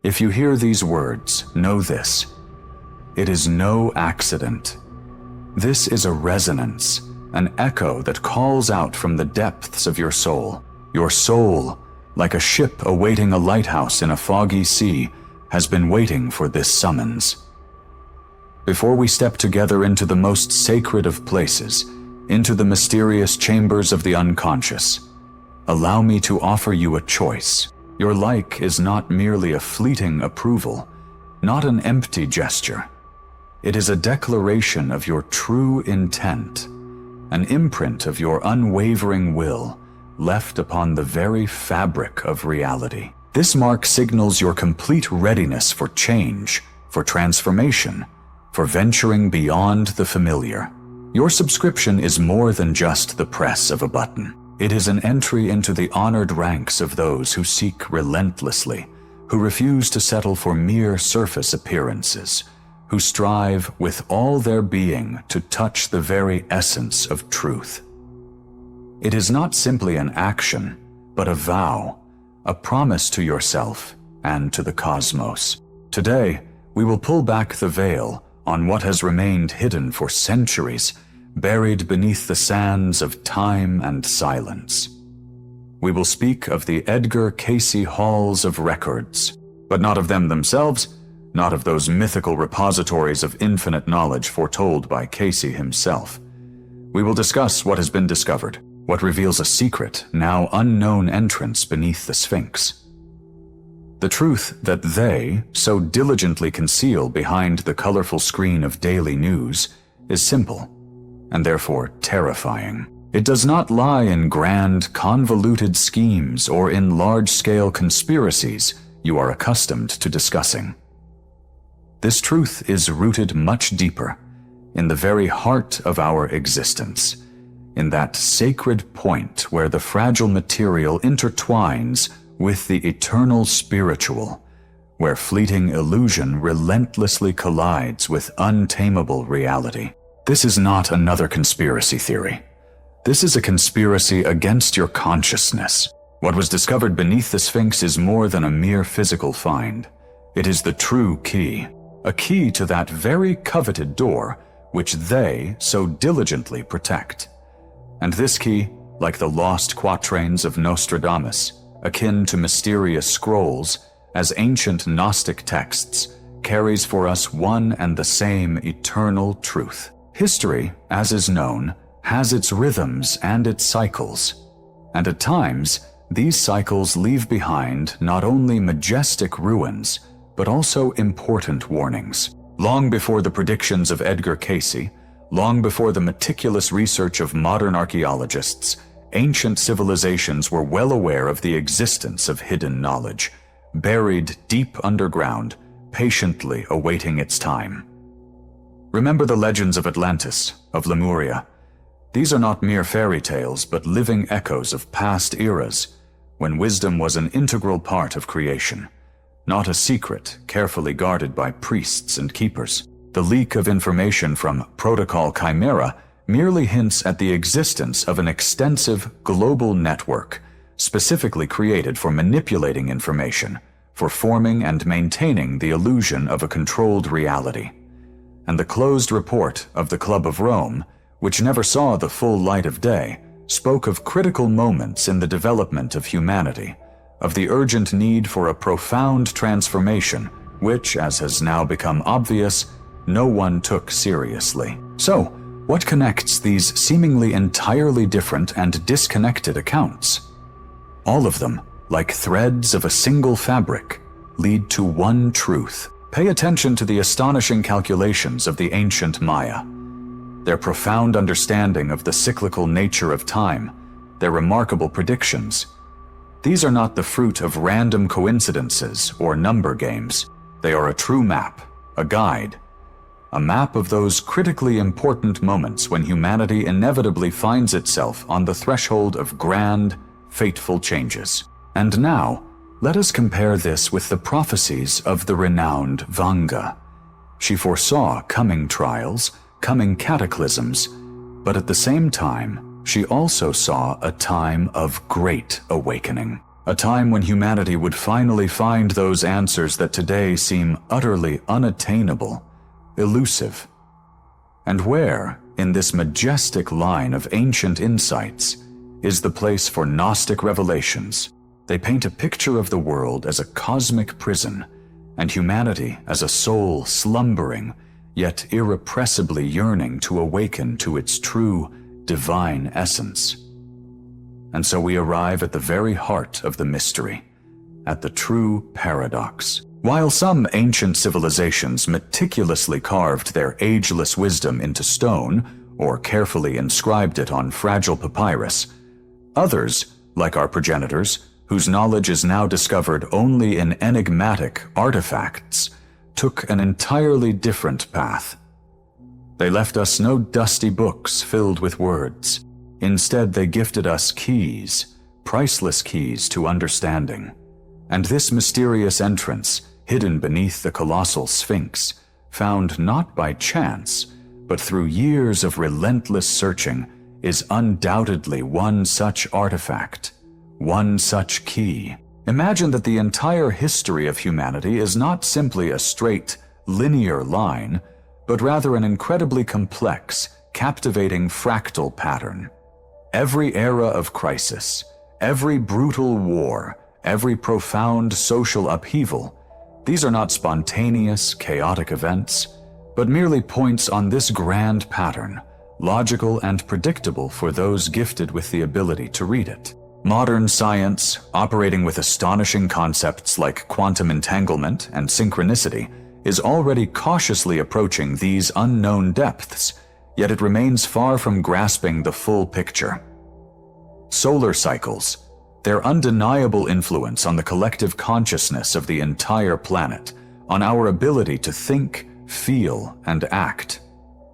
If you hear these words, know this: it is no accident. This is a resonance, an echo that calls out from the depths of your soul. Your soul, like a ship awaiting a lighthouse in a foggy sea, has been waiting for this summons. Before we step together into the most sacred of places, into the mysterious chambers of the unconscious, allow me to offer you a choice. Your like is not merely a fleeting approval, not an empty gesture. It is a declaration of your true intent, an imprint of your unwavering will left upon the very fabric of reality. This mark signals your complete readiness for change, for transformation, for venturing beyond the familiar. Your subscription is more than just the press of a button. It is an entry into the honored ranks of those who seek relentlessly, who refuse to settle for mere surface appearances, who strive with all their being to touch the very essence of truth. It is not simply an action, but a vow, a promise to yourself and to the cosmos. Today, we will pull back the veil on what has remained hidden for centuries, buried beneath the sands of time and silence. We will speak of the Edgar Cayce halls of records, but not of them themselves, not of those mythical repositories of infinite knowledge foretold by Cayce himself. We will discuss what has been discovered, what reveals a secret, now unknown entrance beneath the Sphinx. The truth that they so diligently conceal behind the colorful screen of daily news is simple, and therefore terrifying. It does not lie in grand, convoluted schemes or in large-scale conspiracies you are accustomed to discussing. This truth is rooted much deeper, in the very heart of our existence, in that sacred point where the fragile material intertwines with the eternal spiritual, where fleeting illusion relentlessly collides with untamable reality. This is not another conspiracy theory. This is a conspiracy against your consciousness. What was discovered beneath the Sphinx is more than a mere physical find. It is the true key, a key to that very coveted door which they so diligently protect. And this key, like the lost quatrains of Nostradamus, akin to mysterious scrolls, as ancient Gnostic texts, carries for us one and the same eternal truth. History, as is known, has its rhythms and its cycles, and at times, these cycles leave behind not only majestic ruins, but also important warnings. Long before the predictions of Edgar Cayce, long before the meticulous research of modern archaeologists, ancient civilizations were well aware of the existence of hidden knowledge, buried deep underground, patiently awaiting its time. Remember the legends of Atlantis, of Lemuria. These are not mere fairy tales, but living echoes of past eras, when wisdom was an integral part of creation, not a secret carefully guarded by priests and keepers. The leak of information from Protocol Chimera merely hints at the existence of an extensive global network, specifically created for manipulating information, for forming and maintaining the illusion of a controlled reality. And the closed report of the Club of Rome, which never saw the full light of day, spoke of critical moments in the development of humanity, of the urgent need for a profound transformation, which, as has now become obvious, no one took seriously. So, what connects these seemingly entirely different and disconnected accounts? All of them, like threads of a single fabric, lead to one truth. Pay attention to the astonishing calculations of the ancient Maya. Their profound understanding of the cyclical nature of time, their remarkable predictions. These are not the fruit of random coincidences or number games. They are a true map, a guide, a map of those critically important moments when humanity inevitably finds itself on the threshold of grand, fateful changes. And now, let us compare this with the prophecies of the renowned Vanga. She foresaw coming trials, coming cataclysms, but at the same time, she also saw a time of great awakening. a time when humanity would finally find those answers that today seem utterly unattainable, elusive. And where, in this majestic line of ancient insights, is the place for Gnostic revelations? They paint a picture of the world as a cosmic prison, and humanity as a soul slumbering, yet irrepressibly yearning to awaken to its true, divine essence. And so we arrive at the very heart of the mystery, at the true paradox. While some ancient civilizations meticulously carved their ageless wisdom into stone or carefully inscribed it on fragile papyrus, others, like our progenitors, whose knowledge is now discovered only in enigmatic artifacts, took an entirely different path. They left us no dusty books filled with words. Instead, they gifted us keys, priceless keys to understanding. And this mysterious entrance, hidden beneath the colossal Sphinx, found not by chance, but through years of relentless searching, is undoubtedly one such artifact, one such key. Imagine that the entire history of humanity is not simply a straight, linear line, but rather an incredibly complex, captivating fractal pattern. Every era of crisis, every brutal war, every profound social upheaval, these are not spontaneous, chaotic events, but merely points on this grand pattern, logical and predictable for those gifted with the ability to read it. Modern science, operating with astonishing concepts like quantum entanglement and synchronicity, is already cautiously approaching these unknown depths, yet it remains far from grasping the full picture. Solar cycles, their undeniable influence on the collective consciousness of the entire planet, on our ability to think, feel, and act.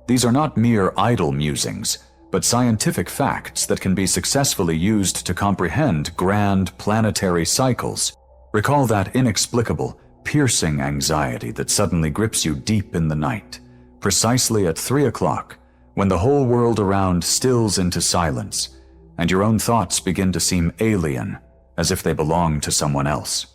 These are not mere idle musings, but scientific facts that can be successfully used to comprehend grand planetary cycles. Recall that inexplicable, piercing anxiety that suddenly grips you deep in the night, precisely at 3 o'clock, when the whole world around stills into silence, and your own thoughts begin to seem alien, as if they belong to someone else.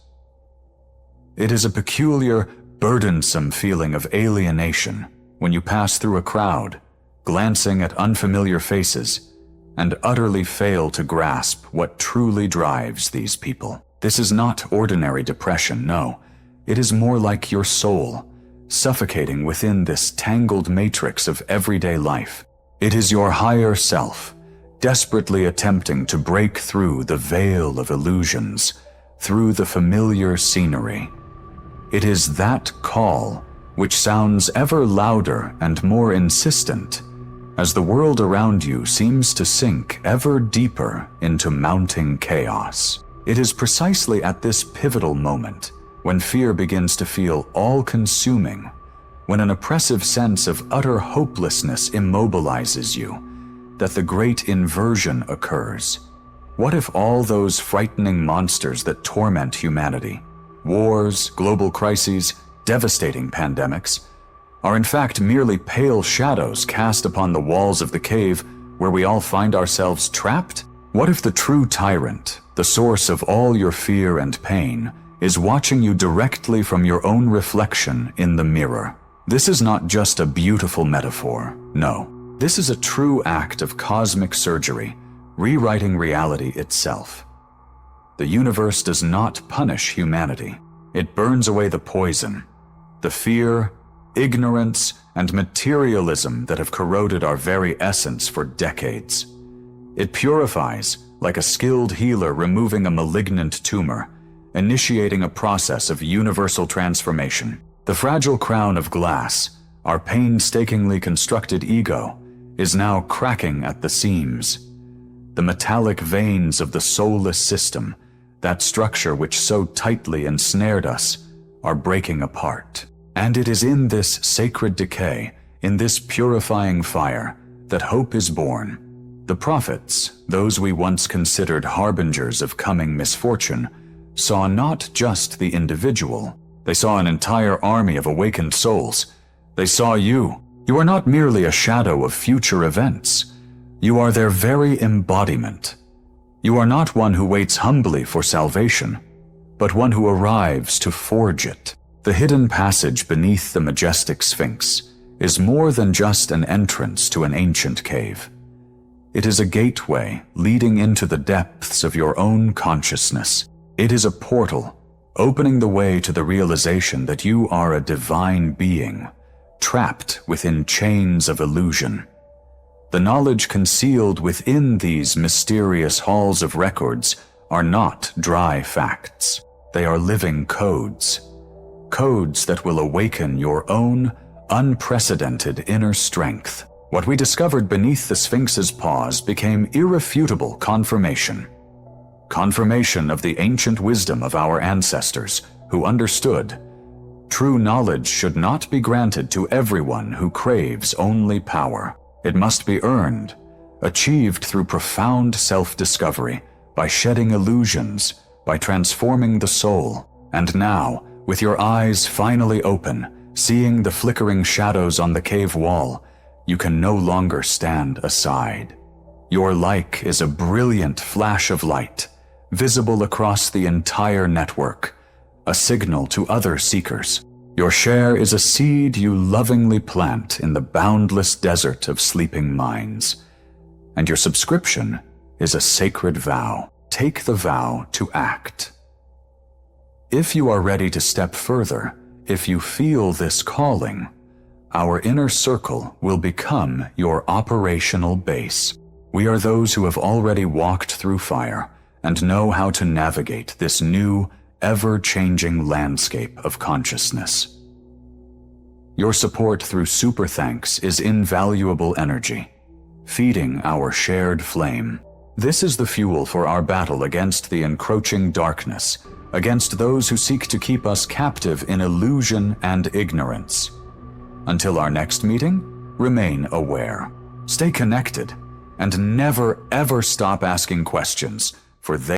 It is a peculiar, burdensome feeling of alienation when you pass through a crowd, glancing at unfamiliar faces, and utterly fail to grasp what truly drives these people. This is not ordinary depression, no. It is more like your soul, suffocating within this tangled matrix of everyday life. It is your higher self, desperately attempting to break through the veil of illusions, through the familiar scenery. It is that call which sounds ever louder and more insistent as the world around you seems to sink ever deeper into mounting chaos. It is precisely at this pivotal moment, when fear begins to feel all-consuming, when an oppressive sense of utter hopelessness immobilizes you, that the great inversion occurs. What if all those frightening monsters that torment humanity, wars, global crises, devastating pandemics, are in fact merely pale shadows cast upon the walls of the cave where we all find ourselves trapped? What if the true tyrant, the source of all your fear and pain, is watching you directly from your own reflection in the mirror? This is not just a beautiful metaphor, no. This is a true act of cosmic surgery, rewriting reality itself. The universe does not punish humanity. It burns away the poison, the fear, ignorance, and materialism that have corroded our very essence for decades. It purifies, like a skilled healer removing a malignant tumor, initiating a process of universal transformation. The fragile crown of glass, our painstakingly constructed ego, is now cracking at the seams. The metallic veins of the soulless system, that structure which so tightly ensnared us, are breaking apart. And it is in this sacred decay, in this purifying fire, that hope is born. The prophets, those we once considered harbingers of coming misfortune, saw not just the individual. They saw an entire army of awakened souls. They saw you. You are not merely a shadow of future events. You are their very embodiment. You are not one who waits humbly for salvation, but one who arrives to forge it. The hidden passage beneath the majestic Sphinx is more than just an entrance to an ancient cave. It is a gateway leading into the depths of your own consciousness. It is a portal, opening the way to the realization that you are a divine being, trapped within chains of illusion. The knowledge concealed within these mysterious halls of records are not dry facts. They are living codes. Codes that will awaken your own unprecedented inner strength. What we discovered beneath the Sphinx's paws became irrefutable confirmation. Confirmation of the ancient wisdom of our ancestors, who understood true knowledge should not be granted to everyone who craves only power. It must be earned, achieved through profound self-discovery, by shedding illusions, by transforming the soul. And now, with your eyes finally open, seeing the flickering shadows on the cave wall, you can no longer stand aside. Your like is a brilliant flash of light, visible across the entire network, a signal to other seekers. Your share is a seed you lovingly plant in the boundless desert of sleeping minds. And your subscription is a sacred vow. Take the vow to act. If you are ready to step further, if you feel this calling, our inner circle will become your operational base. We are those who have already walked through fire and know how to navigate this new, ever-changing landscape of consciousness. Your support through super thanks is invaluable energy, feeding our shared flame. This is the fuel for our battle against the encroaching darkness, against those who seek to keep us captive in illusion and ignorance. Until our next meeting, remain aware, stay connected, and never ever stop asking questions, for they